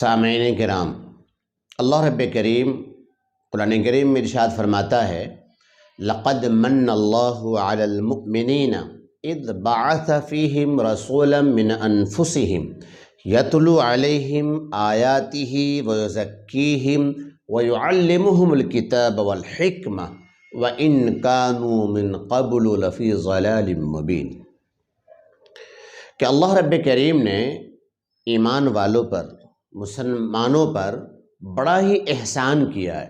سامعین کرام، اللہ رب کریم قرآن کریم میں ارشاد فرماتا ہے لقد من اللہ علی المؤمنین اذ بعث فیہم رسولا من انفسہم یتلو علیہم آیاتہ ویزکیہم ویعلمہم الکتاب والحکمہ وإن كانوا من قبل لفی ضلال مبین، کہ اللہ رب کریم نے ایمان والوں پر، مسلمانوں پر بڑا ہی احسان کیا ہے۔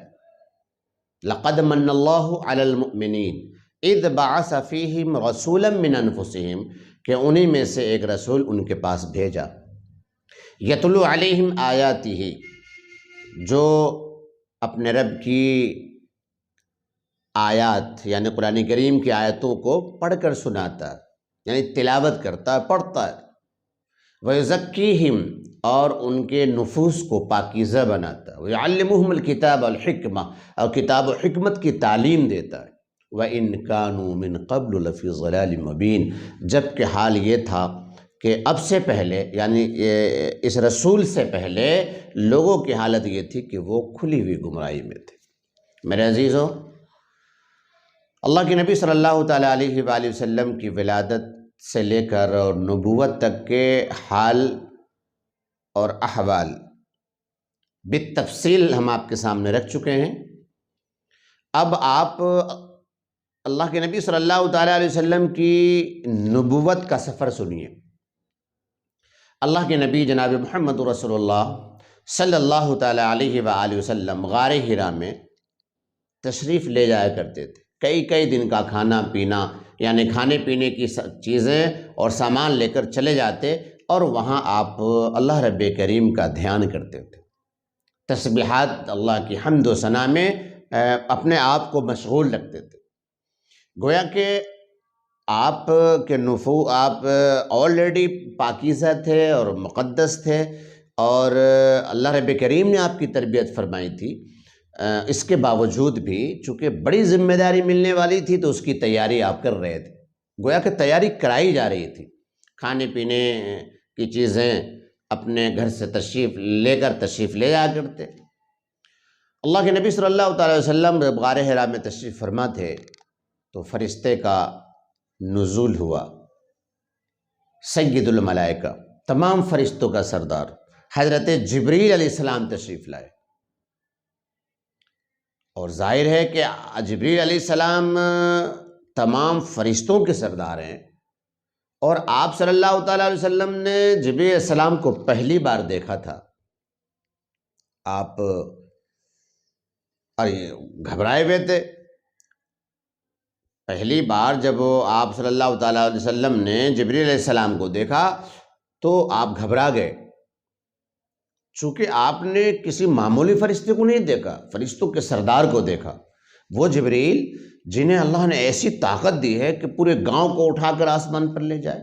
لقد من اللہ علی المؤمنین اذ بعث فیہم رسولا من انفسہم، کہ انہی میں سے ایک رسول ان کے پاس بھیجا، یتلو علیہم آیاتہ، جو اپنے رب کی آیات یعنی قرآن کریم کی آیتوں کو پڑھ کر سناتا ہے، یعنی تلاوت کرتا ہے، پڑھتا ہے، وَيُزَكِّيهِمْ، اور ان کے نفوس کو پاکیزہ بناتا ہے، وَيُعَلِّمُهُمُ الْكِتَابَ وَالْحِكْمَةَ، اور کتاب و حکمت کی تعلیم دیتا ہے، وَإِن كَانُوا مِن قَبْلُ لَفِي ضَلَالٍ مُبِينٍ، جبکہ حال یہ تھا کہ اب سے پہلے یعنی اس رسول سے پہلے لوگوں کی حالت یہ تھی کہ وہ کھلی ہوئی گمراہی میں تھے۔ میرے عزیزو، اللہ کے نبی صلی اللہ تعالیٰ علیہ وآلہ وسلم کی ولادت سے لے کر اور نبوت تک کے حال اور احوال بالتفصیل ہم آپ کے سامنے رکھ چکے ہیں۔ اب آپ اللہ کے نبی صلی اللہ تعالیٰ علیہ وسلم کی نبوت کا سفر سنیے۔ اللہ کے نبی جناب محمد رسول اللہ صلی اللہ تعالیٰ علیہ وآلہ وسلم غار حرا میں تشریف لے جایا کرتے تھے۔ کئی دن کا کھانا پینا یعنی کھانے پینے کی چیزیں اور سامان لے کر چلے جاتے، اور وہاں آپ اللہ رب کریم کا دھیان کرتے تھے، تسبیحات اللہ کی حمد و ثنا میں اپنے آپ کو مشغول رکھتے تھے۔ گویا کہ آپ کے آپ آلریڈی پاکیزہ تھے اور مقدس تھے، اور اللہ رب کریم نے آپ کی تربیت فرمائی تھی۔ اس کے باوجود بھی چونکہ بڑی ذمہ داری ملنے والی تھی تو اس کی تیاری آپ کر رہے تھے، گویا کہ تیاری کرائی جا رہی تھی۔ کھانے پینے کی چیزیں اپنے گھر سے تشریف لے جا کرتے۔ اللہ کے نبی صلی اللہ تعالی وسلم جب غار حرا میں تشریف فرما تھے تو فرشتے کا نزول ہوا، سید الملائکہ، تمام فرشتوں کا سردار حضرت جبریل علیہ السلام تشریف لائے، اور ظاہر ہے کہ جبریل علیہ السلام تمام فرشتوں کے سردار ہیں، اور آپ صلی اللہ تعالیٰ علیہ وسلم نے جبریل علیہ السلام کو پہلی بار دیکھا تھا۔ آپ گھبرائے ہوئے تھے۔ پہلی بار جب آپ صلی اللہ تعالیٰ علیہ وسلم نے جبریل علیہ السلام کو دیکھا تو آپ گھبرا گئے، چونکہ آپ نے کسی معمولی فرشتے کو نہیں دیکھا، فرشتوں کے سردار کو دیکھا، وہ جبریل جنہیں اللہ نے ایسی طاقت دی ہے کہ پورے گاؤں کو اٹھا کر آسمان پر لے جائے،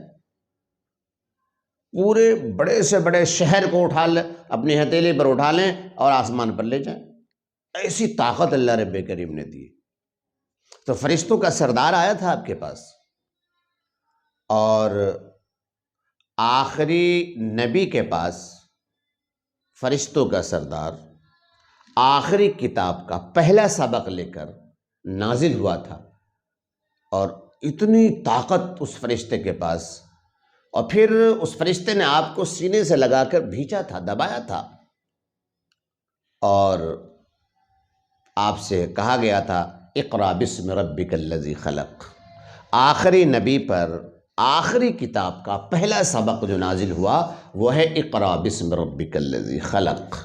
پورے بڑے سے بڑے شہر کو اپنی ہتھیلی پر اٹھا لیں اور آسمان پر لے جائیں، ایسی طاقت اللہ رب کریم نے دی۔ تو فرشتوں کا سردار آیا تھا آپ کے پاس، اور آخری نبی کے پاس فرشتوں کا سردار آخری کتاب کا پہلا سبق لے کر نازل ہوا تھا، اور اتنی طاقت اس فرشتے کے پاس، اور پھر اس فرشتے نے آپ کو سینے سے لگا کر بھینچا تھا، دبایا تھا، اور آپ سے کہا گیا تھا اقرأ بسم ربک الذی خلق۔ آخری نبی پر آخری کتاب کا پہلا سبق جو نازل ہوا وہ ہے اقرأ بسم ربک الذی خلق،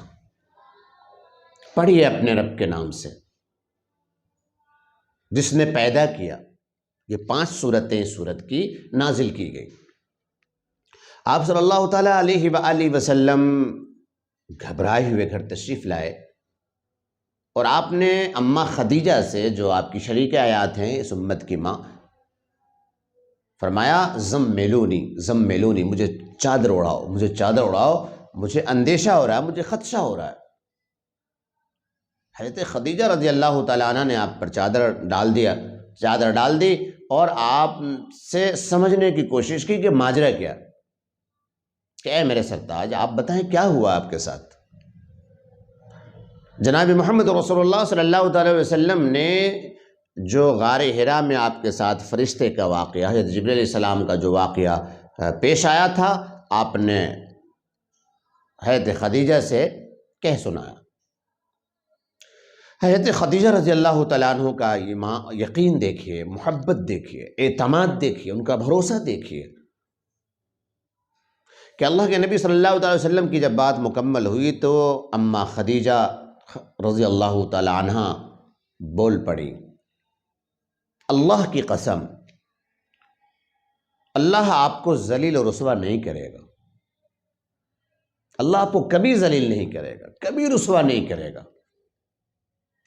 پڑھیے اپنے رب کے نام سے جس نے پیدا کیا۔ یہ 5 سورتیں سورت کی نازل کی گئی۔ آپ صلی اللہ تعالیٰ علیہ وآلہ وسلم گھبرائے ہوئے گھر تشریف لائے، اور آپ نے اماں خدیجہ سے، جو آپ کی شریک حیات ہیں، اس امت کی ماں، فرمایا زملونی، مجھے چادر اڑاؤ، مجھے اندیشہ ہو رہا ہے، مجھے خدشہ ہو رہا ہے۔ حضرت خدیجہ رضی اللہ تعالیٰ عنہ نے آپ پر چادر ڈال دی اور آپ سے سمجھنے کی کوشش کی کہ ماجرا کیا، کہ اے میرے سرتاج آپ بتائیں کیا ہوا آپ کے ساتھ۔ جناب محمد رسول اللہ صلی اللہ تعالی وسلم نے جو غار حرا میں آپ کے ساتھ فرشتے کا واقعہ، حضرت جبریل علیہ السلام کا جو واقعہ پیش آیا تھا، آپ نے حضرت خدیجہ سے کہہ سنایا۔ حضرت خدیجہ رضی اللہ تعالیٰ عنہ کا یقین دیکھیے، محبت دیکھیے، اعتماد دیکھیے، ان کا بھروسہ دیکھیے کہ اللہ کے نبی صلی اللہ علیہ وسلم کی جب بات مکمل ہوئی تو اماں خدیجہ رضی اللہ تعالیٰ عنہ بول پڑی، اللہ کی قسم، اللہ آپ کو ذلیل و رسوا نہیں کرے گا، اللہ آپ کو کبھی ذلیل نہیں کرے گا، کبھی رسوا نہیں کرے گا۔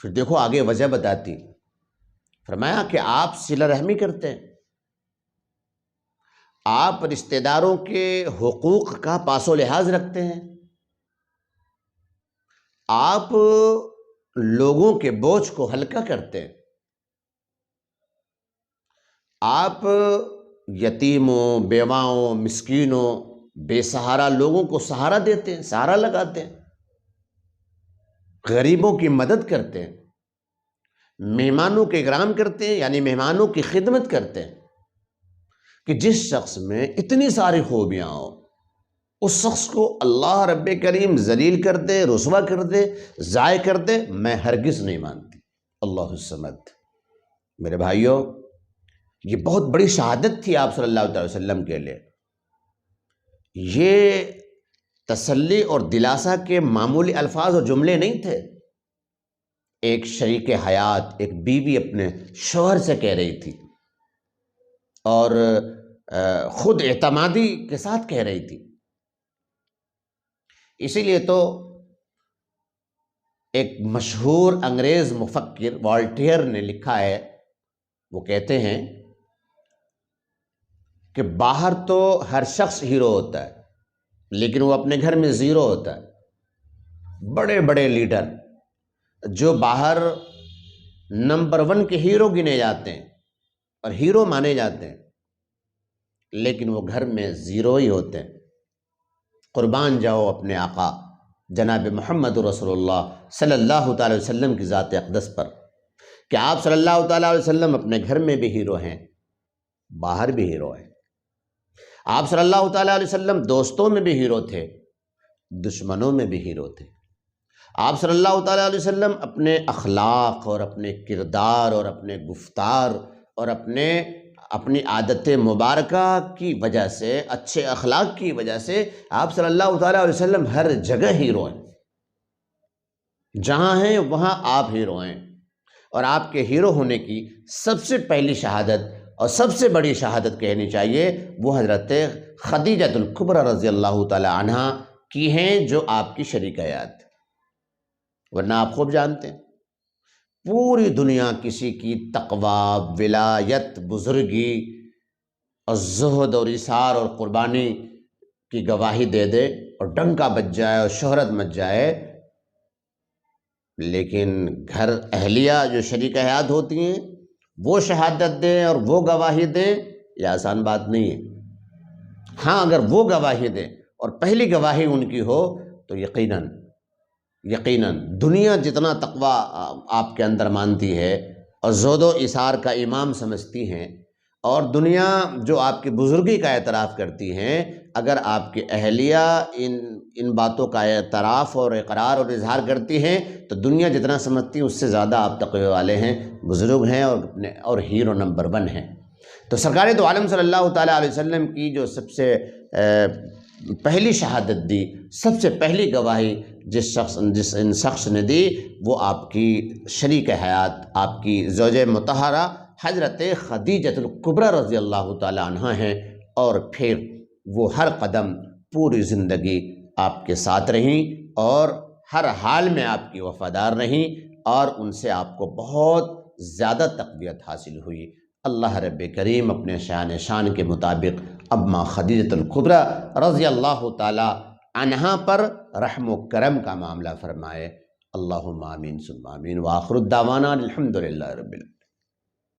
پھر دیکھو آگے وجہ بتاتی، فرمایا کہ آپ صلہ رحمی کرتے ہیں، آپ رشتہ داروں کے حقوق کا پاس و لحاظ رکھتے ہیں، آپ لوگوں کے بوجھ کو ہلکا کرتے ہیں، آپ یتیموں، بیواؤں، مسکینوں، بے سہارا لوگوں کو سہارا دیتے ہیں، سہارا لگاتے ہیں، غریبوں کی مدد کرتے ہیں، مہمانوں کے اکرام کرتے ہیں، یعنی مہمانوں کی خدمت کرتے ہیں کہ جس شخص میں اتنی ساری خوبیاں ہوں، اس شخص کو اللہ رب کریم ذلیل کر دے، رسوا کر دے، ضائع کر دے، میں ہرگز نہیں مانتی۔ اللہ الصمد۔ میرے بھائیوں، یہ بہت بڑی شہادت تھی آپ صلی اللہ علیہ وسلم کے لیے، یہ تسلی اور دلاسا کے معمولی الفاظ اور جملے نہیں تھے۔ ایک شریک حیات، ایک بیوی اپنے شوہر سے کہہ رہی تھی اور خود اعتمادی کے ساتھ کہہ رہی تھی۔ اسی لیے تو ایک مشہور انگریز مفکر والٹیئر نے لکھا ہے، وہ کہتے ہیں کہ باہر تو ہر شخص ہیرو ہوتا ہے لیکن وہ اپنے گھر میں زیرو ہوتا ہے۔ بڑے بڑے لیڈر جو باہر نمبر 1 کے ہیرو گنے جاتے ہیں اور ہیرو مانے جاتے ہیں لیکن وہ گھر میں زیرو ہی ہوتے ہیں۔ قربان جاؤ اپنے آقا جناب محمد رسول اللہ صلی اللہ تعالی وسلم کی ذات اقدس پر کہ آپ صلی اللہ تعالی علیہ وسلم اپنے گھر میں بھی ہیرو ہیں، باہر بھی ہیرو ہیں۔ آپ صلی اللہ تعالی علیہ وسلم دوستوں میں بھی ہیرو تھے، دشمنوں میں بھی ہیرو تھے۔ آپ صلی اللہ تعالی علیہ وسلم اپنے اخلاق اور اپنے کردار اور اپنے گفتار اور اپنی عادت مبارکہ کی وجہ سے، اچھے اخلاق کی وجہ سے آپ صلی اللہ تعالی علیہ وسلم ہر جگہ ہیرو ہیں۔ جہاں ہیں وہاں آپ ہیرو ہیں، اور آپ کے ہیرو ہونے کی سب سے پہلی شہادت اور سب سے بڑی شہادت کہنی چاہیے وہ حضرت خدیجہ الکبریٰ رضی اللہ تعالی عنہ کی ہیں، جو آپ کی شریک حیات۔ ورنہ آپ خوب جانتے ہیں پوری دنیا کسی کی تقوی، ولایت، بزرگی اور زہد اور ایثار اور قربانی کی گواہی دے دے اور ڈنکا بج جائے اور شہرت مچ جائے، لیکن گھر اہلیہ جو شریک حیات ہوتی ہیں وہ شہادت دیں اور وہ گواہی دیں، یہ آسان بات نہیں ہے۔ ہاں اگر وہ گواہی دیں اور پہلی گواہی ان کی ہو تو یقیناً دنیا جتنا تقوی آپ کے اندر مانتی ہے اور زہد و ایثار کا امام سمجھتی ہیں، اور دنیا جو آپ کی بزرگی کا اعتراف کرتی ہیں، اگر آپ کی اہلیہ ان باتوں کا اعتراف اور اقرار اور اظہار کرتی ہیں تو دنیا جتنا سمجھتی ہے اس سے زیادہ آپ تقوی والے ہیں، بزرگ ہیں اور ہیرو نمبر 1 ہیں۔ تو سرکار دو عالم صلی اللہ تعالیٰ علیہ وسلم کی جو سب سے پہلی شہادت دی، سب سے پہلی گواہی جس ان شخص نے دی، وہ آپ کی شریک حیات، آپ کی زوجہ مطہرہ حضرت خدیجہ الکبریٰ رضی اللہ تعالی عنہ ہیں، اور پھر وہ ہر قدم پوری زندگی آپ کے ساتھ رہیں اور ہر حال میں آپ کی وفادار رہیں، اور ان سے آپ کو بہت زیادہ تقویت حاصل ہوئی۔ اللہ رب کریم اپنے شان کے مطابق اماں خدیجہ الکبریٰ رضی اللہ تعالی عنہا پر رحم و کرم کا معاملہ فرمائے۔ اللہم آمین ثم آمین، وآخر الدعوانا الحمدللہ رب العالمین۔